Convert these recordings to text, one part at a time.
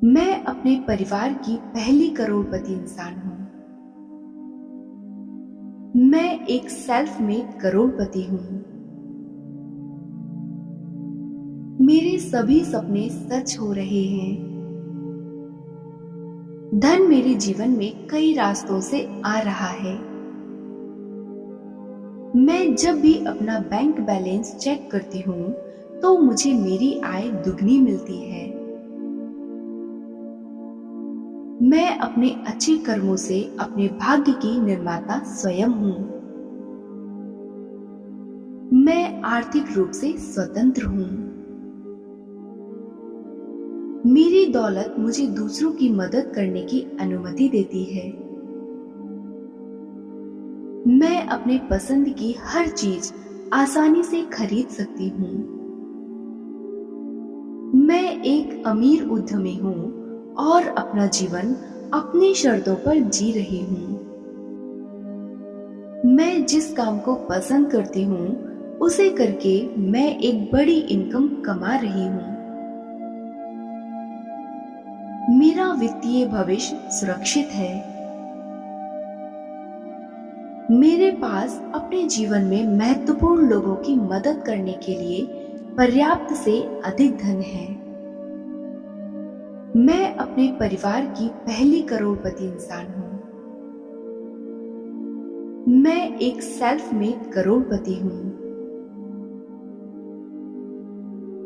मैं अपने परिवार की पहली करोड़पति इंसान हूँ। मैं एक सेल्फ मेड करोड़पति हूँ। मेरे सभी सपने सच हो रहे हैं। धन मेरे जीवन में कई रास्तों से आ रहा है। मैं जब भी अपना बैंक बैलेंस चेक करती हूँ तो मुझे मेरी आय दुगनी मिलती है। मैं अपने अच्छे कर्मों से अपने भाग्य की निर्माता स्वयं हूँ। मैं आर्थिक रूप से स्वतंत्र हूँ। मेरी दौलत मुझे दूसरों की मदद करने की अनुमति देती है। मैं अपने पसंद की हर चीज आसानी से खरीद सकती हूँ। मैं एक अमीर उद्यमी हूँ और अपना जीवन अपनी शर्तों पर जी रही हूँ। मैं जिस काम को पसंद करती हूँ उसे करके मैं एक बड़ी इनकम कमा रही हूँ। मेरा वित्तीय भविष्य सुरक्षित है। मेरे पास अपने जीवन में महत्वपूर्ण लोगों की मदद करने के लिए पर्याप्त से अधिक धन है। मैं अपने परिवार की पहली करोड़पति इंसान हूँ। मैं एक सेल्फ मेड करोड़पति हूँ।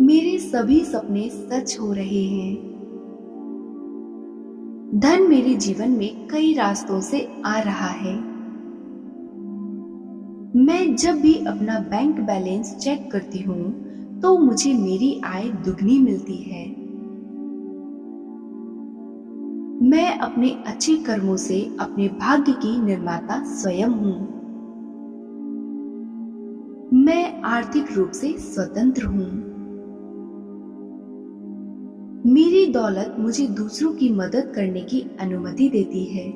मेरे सभी सपने सच हो रहे हैं। धन मेरे जीवन में कई रास्तों से आ रहा है। मैं जब भी अपना बैंक बैलेंस चेक करती हूँ तो मुझे मेरी आय दुगनी मिलती है। मैं अपने अच्छे कर्मों से अपने भाग्य की निर्माता स्वयं हूँ। मैं आर्थिक रूप से स्वतंत्र हूँ। मेरी दौलत मुझे दूसरों की मदद करने की अनुमति देती है।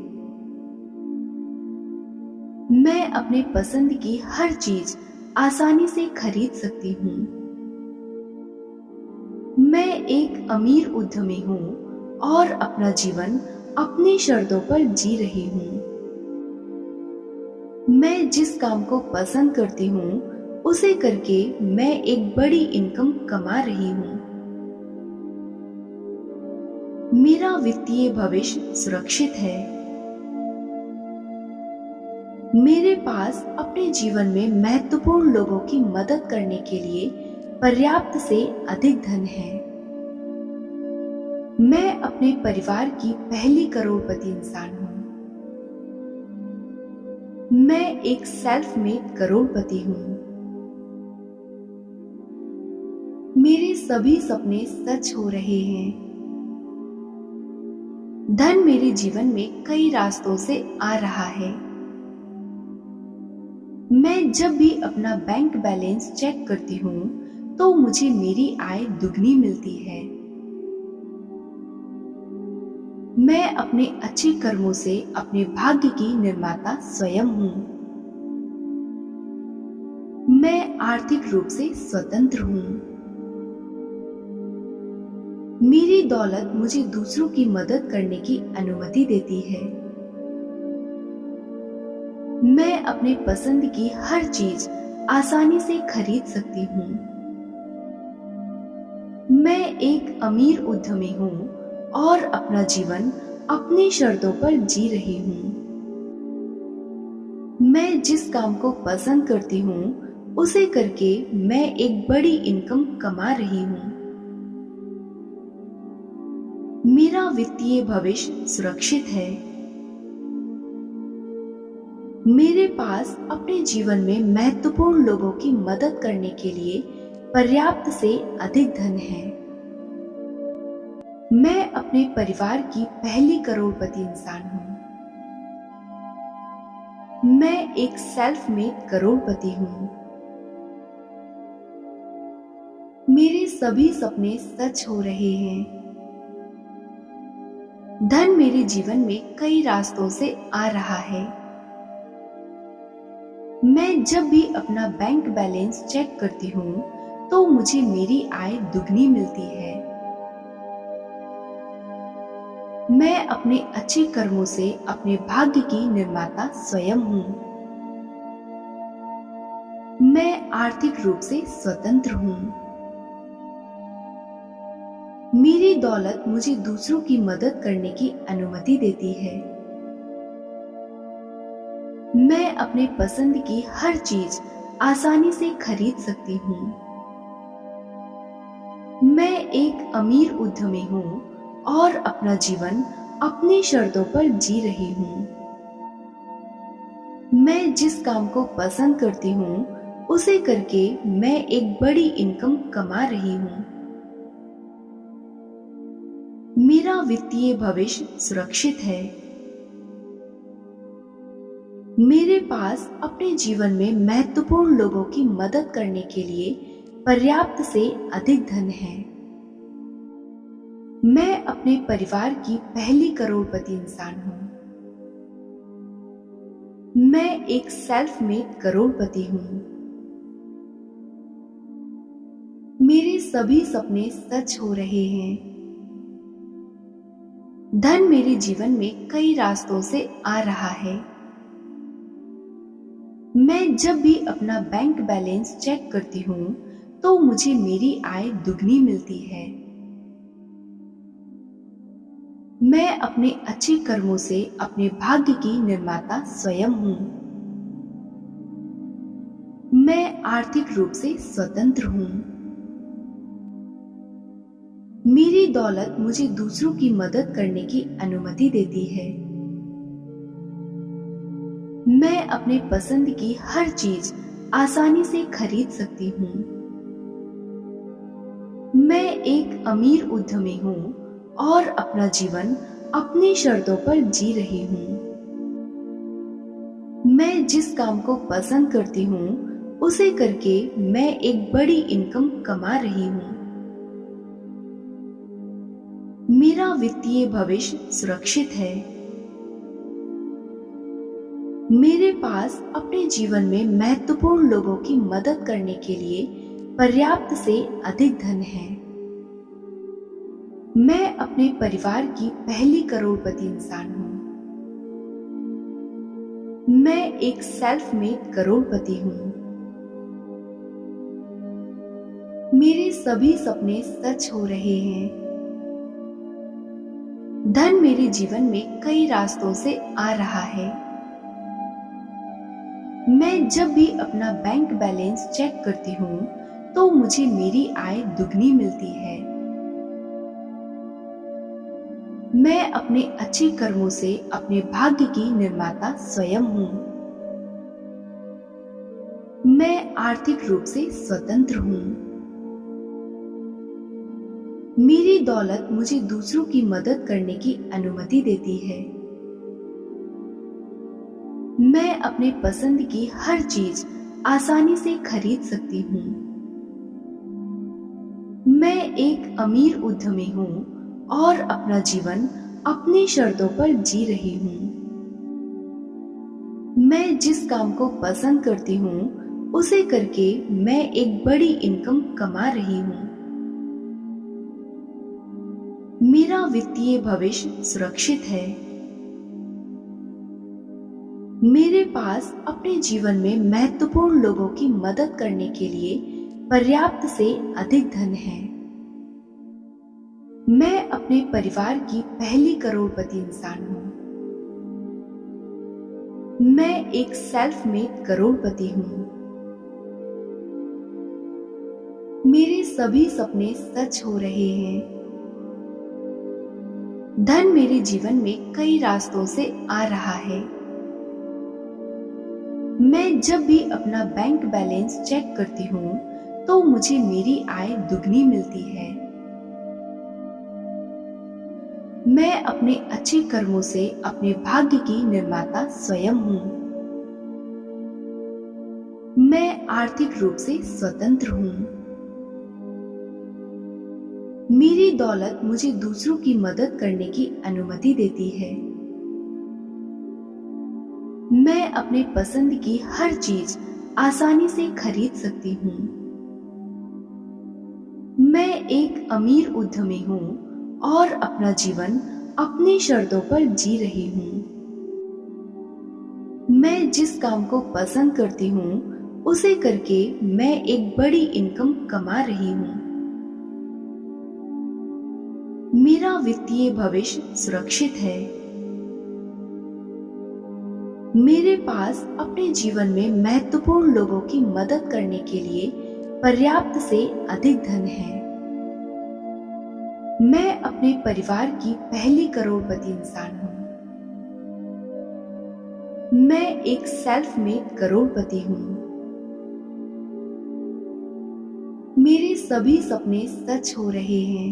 मैं अपने पसंद की हर चीज आसानी से खरीद सकती हूँ। मैं एक अमीर उद्यमी हूँ और अपना जीवन अपनी शर्तों पर जी रही हूँ। मैं जिस काम को पसंद करती हूँ उसे करके मैं एक बड़ी इनकम कमा रही हूँ। मेरा वित्तीय भविष्य सुरक्षित है। मेरे पास अपने जीवन में महत्वपूर्ण लोगों की मदद करने के लिए पर्याप्त से अधिक धन है। मैं अपने परिवार की पहली करोड़पति इंसान हूँ। मैं एक सेल्फ मेड करोड़पति हूँ। मेरे सभी सपने सच हो रहे हैं। धन मेरे जीवन में कई रास्तों से आ रहा है। मैं जब भी अपना बैंक बैलेंस चेक करती हूँ तो मुझे मेरी आय दुगनी मिलती है। मैं अपने अच्छे कर्मों से अपने भाग्य की निर्माता स्वयं हूँ। मैं आर्थिक रूप से स्वतंत्र हूँ। मेरी दौलत मुझे दूसरों की मदद करने की अनुमति देती है। मैं अपने पसंद की हर चीज आसानी से खरीद सकती हूँ। मैं एक अमीर उद्यमी हूँ और अपना जीवन अपनी शर्तों पर जी रही हूँ। मैं जिस काम को पसंद करती हूँ उसे करके मैं एक बड़ी इनकम कमा रही हूँ। मेरा वित्तीय भविष्य सुरक्षित है। मेरे पास अपने जीवन में महत्वपूर्ण लोगों की मदद करने के लिए पर्याप्त से अधिक धन है। मैं अपने परिवार की पहली करोड़पति इंसान हूँ। मैं एक सेल्फ मेड करोड़पति हूँ। मेरे सभी सपने सच हो रहे हैं। धन मेरे जीवन में कई रास्तों से आ रहा है। मैं जब भी अपना बैंक बैलेंस चेक करती हूँ तो मुझे मेरी आय दुगनी मिलती है। मैं अपने अच्छे कर्मों से अपने भाग्य की निर्माता स्वयं हूँ। मैं आर्थिक रूप से स्वतंत्र हूँ। मेरी दौलत मुझे दूसरों की मदद करने की अनुमति देती है। मैं अपने पसंद की हर चीज आसानी से खरीद सकती हूँ। मैं एक अमीर उद्यमी हूँ और अपना जीवन अपनी शर्तों पर जी रही हूँ। मैं जिस काम को पसंद करती हूँ उसे करके मैं एक बड़ी इनकम कमा रही हूँ। मेरा वित्तीय भविष्य सुरक्षित है। मेरे पास अपने जीवन में महत्वपूर्ण लोगों की मदद करने के लिए पर्याप्त से अधिक धन है। मैं अपने परिवार की पहली करोड़पति इंसान हूँ। मैं एक सेल्फ मेड करोड़पति हूँ। मेरे सभी सपने सच हो रहे हैं। धन मेरे जीवन में कई रास्तों से आ रहा है। मैं जब भी अपना बैंक बैलेंस चेक करती हूँ तो मुझे मेरी आय दुगनी मिलती है। मैं अपने अच्छे कर्मों से अपने भाग्य की निर्माता स्वयं हूँ। मैं आर्थिक रूप से स्वतंत्र हूँ। मेरी दौलत मुझे दूसरों की मदद करने की अनुमति देती है। मैं अपने पसंद की हर चीज आसानी से खरीद सकती हूँ। मैं एक अमीर उद्यमी हूँ और अपना जीवन अपनी शर्तों पर जी रही हूँ। मैं जिस काम को पसंद करती हूँ उसे करके मैं एक बड़ी इनकम कमा रही हूँ। मेरा वित्तीय भविष्य सुरक्षित है। मेरे पास अपने जीवन में महत्वपूर्ण लोगों की मदद करने के लिए पर्याप्त से अधिक धन है। मैं अपने परिवार की पहली करोड़पति इंसान हूँ। मैं एक सेल्फ मेड करोड़पति हूँ। मेरे सभी सपने सच हो रहे हैं। धन मेरे जीवन में कई रास्तों से आ रहा है। मैं जब भी अपना बैंक बैलेंस चेक करती हूँ तो मुझे मेरी आय दुगनी मिलती है। मैं अपने अच्छे कर्मों से अपने भाग्य की निर्माता स्वयं हूँ। मैं आर्थिक रूप से स्वतंत्र हूँ। मेरी दौलत मुझे दूसरों की मदद करने की अनुमति देती है। मैं अपने पसंद की हर चीज आसानी से खरीद सकती हूँ। मैं एक अमीर उद्यमी हूँ और अपना जीवन अपनी शर्तों पर जी रही हूँ। मैं जिस काम को पसंद करती हूँ उसे करके मैं एक बड़ी इनकम कमा रही हूँ। मेरा वित्तीय भविष्य सुरक्षित है। मेरे पास अपने जीवन में महत्वपूर्ण लोगों की मदद करने के लिए पर्याप्त से अधिक धन है। मैं अपने परिवार की पहली करोड़पति इंसान हूँ। मैं एक सेल्फ मेड करोड़पति हूँ। मेरे सभी सपने सच हो रहे हैं। धन मेरे जीवन में कई रास्तों से आ रहा है। मैं जब भी अपना बैंक बैलेंस चेक करती हूँ तो मुझे मेरी आय दुगनी मिलती है। मैं अपने अच्छे कर्मों से अपने भाग्य की निर्माता स्वयं हूँ। मैं आर्थिक रूप से स्वतंत्र हूँ। मेरी दौलत मुझे दूसरों की मदद करने की अनुमति देती है। मैं अपने पसंद की हर चीज आसानी से खरीद सकती हूँ। मैं एक अमीर उद्यमी हूँ और अपना जीवन अपनी शर्तों पर जी रही हूँ। मैं जिस काम को पसंद करती हूँ उसे करके मैं एक बड़ी इनकम कमा रही हूँ। मेरा वित्तीय भविष्य सुरक्षित है। मेरे पास अपने जीवन में महत्वपूर्ण लोगों की मदद करने के लिए पर्याप्त से अधिक धन है। मैं अपने परिवार की पहली करोड़पति इंसान हूँ। मैं एक सेल्फ मेड करोड़पति हूँ। मेरे सभी सपने सच हो रहे हैं।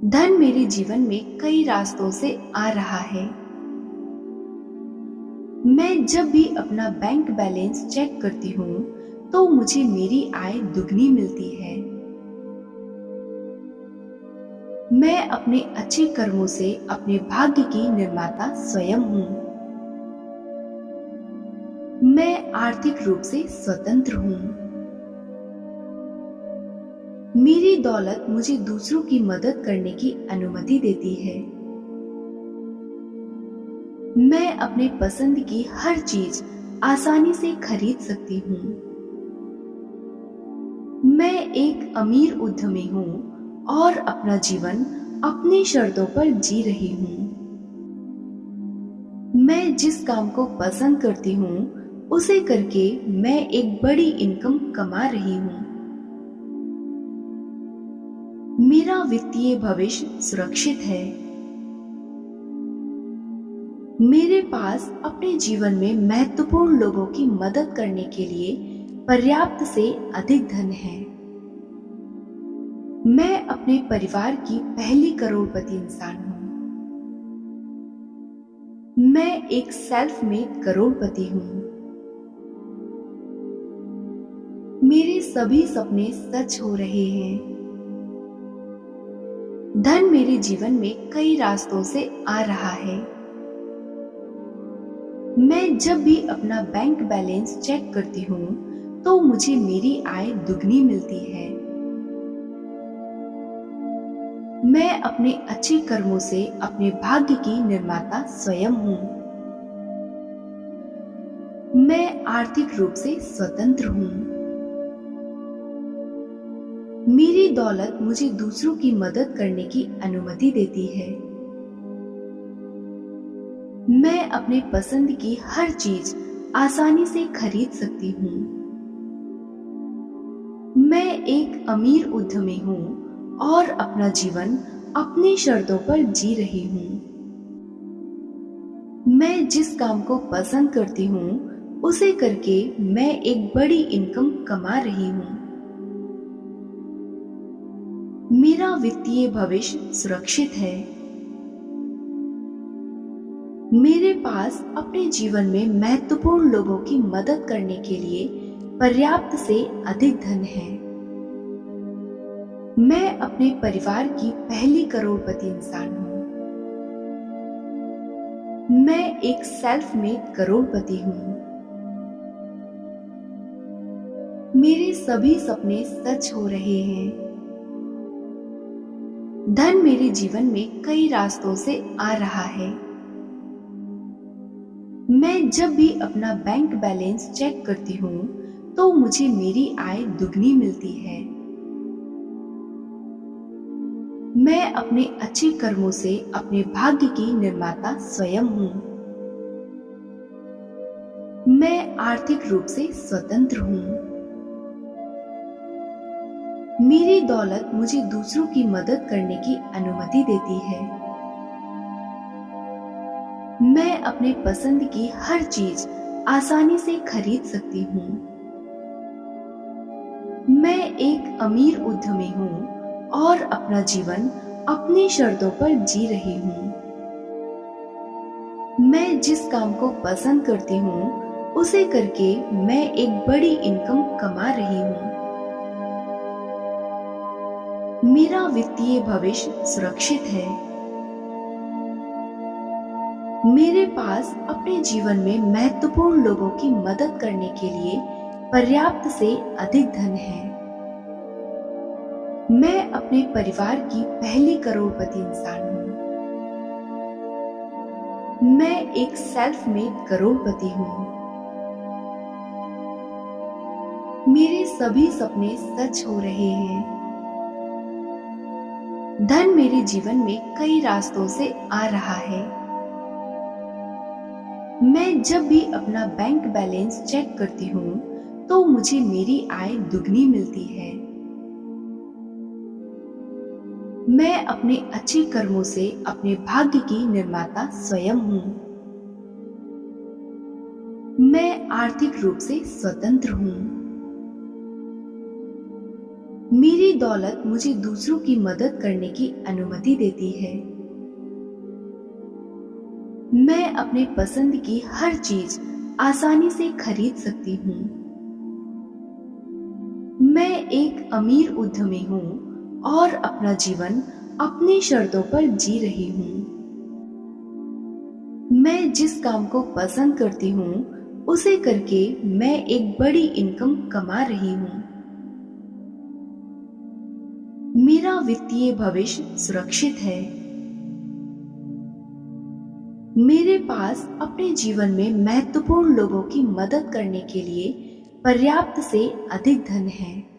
धन मेरे जीवन में कई रास्तों से आ रहा है। मैं जब भी अपना बैंक बैलेंस चेक करती हूँ तो मुझे मेरी आय दुगनी मिलती है। मैं अपने अच्छे कर्मों से अपने भाग्य की निर्माता स्वयं हूँ। मैं आर्थिक रूप से स्वतंत्र हूँ। मेरी दौलत मुझे दूसरों की मदद करने की अनुमति देती है। मैं अपने पसंद की हर चीज आसानी से खरीद सकती हूँ। मैं एक अमीर उद्यमी हूँ और अपना जीवन अपनी शर्तों पर जी रही हूँ। मैं जिस काम को पसंद करती हूँ उसे करके मैं एक बड़ी इनकम कमा रही हूँ। मेरा वित्तीय भविष्य सुरक्षित है। मेरे पास अपने जीवन में महत्वपूर्ण लोगों की मदद करने के लिए पर्याप्त से अधिक धन है। मैं अपने परिवार की पहली करोड़पति इंसान हूँ। मैं एक सेल्फ मेड करोड़पति हूँ। मेरे सभी सपने सच हो रहे हैं। धन मेरे जीवन में कई रास्तों से आ रहा है। मैं जब भी अपना बैंक बैलेंस चेक करती हूँ तो मुझे मेरी आय दुगनी मिलती है। मैं अपने अच्छे कर्मों से अपने भाग्य की निर्माता स्वयं हूँ। मैं आर्थिक रूप से स्वतंत्र हूँ। मेरी दौलत मुझे दूसरों की मदद करने की अनुमति देती है। मैं अपने पसंद की हर चीज आसानी से खरीद सकती हूँ। मैं एक अमीर उद्यमी हूँ और अपना जीवन अपनी शर्तों पर जी रही हूँ। मैं जिस काम को पसंद करती हूँ उसे करके मैं एक बड़ी इनकम कमा रही हूँ। मेरा वित्तीय भविष्य सुरक्षित है। मेरे पास अपने जीवन में महत्वपूर्ण लोगों की मदद करने के लिए पर्याप्त से अधिक धन है। मैं अपने परिवार की पहली करोड़पति इंसान हूँ। मैं एक सेल्फ मेड करोड़पति हूँ। मेरे सभी सपने सच हो रहे हैं। धन मेरे जीवन में कई रास्तों से आ रहा है। मैं जब भी अपना बैंक बैलेंस चेक करती हूँ तो मुझे मेरी आय दुगनी मिलती है। मैं अपने अच्छे कर्मों से अपने भाग्य की निर्माता स्वयं हूँ। मैं आर्थिक रूप से स्वतंत्र हूँ। मेरी दौलत मुझे दूसरों की मदद करने की अनुमति देती है। मैं अपने पसंद की हर चीज आसानी से खरीद सकती हूँ। मैं एक अमीर उद्यमी हूँ और अपना जीवन अपनी शर्तों पर जी रही हूँ। मैं जिस काम को पसंद करती हूँ उसे करके मैं एक बड़ी इनकम कमा रही हूँ। मेरा वित्तीय भविष्य सुरक्षित है। मेरे पास अपने जीवन में महत्वपूर्ण लोगों की मदद करने के लिए पर्याप्त से अधिक धन है। मैं अपने परिवार की पहली करोड़पति इंसान हूँ। मैं एक सेल्फ मेड करोड़पति हूँ। मेरे सभी सपने सच हो रहे हैं। धन मेरे जीवन में कई रास्तों से आ रहा है। मैं जब भी अपना बैंक बैलेंस चेक करती हूँ तो मुझे मेरी आय दुगनी मिलती है। मैं अपने अच्छे कर्मों से अपने भाग्य की निर्माता स्वयं हूँ। मैं आर्थिक रूप से स्वतंत्र हूँ। मेरी दौलत मुझे दूसरों की मदद करने की अनुमति देती है। मैं अपने पसंद की हर चीज आसानी से खरीद सकती हूँ। मैं एक अमीर उद्यमी हूँ और अपना जीवन अपनी शर्तों पर जी रही हूँ। मैं जिस काम को पसंद करती हूँ उसे करके मैं एक बड़ी इनकम कमा रही हूँ। मेरा वित्तीय भविष्य सुरक्षित है। मेरे पास अपने जीवन में महत्वपूर्ण लोगों की मदद करने के लिए पर्याप्त से अधिक धन है।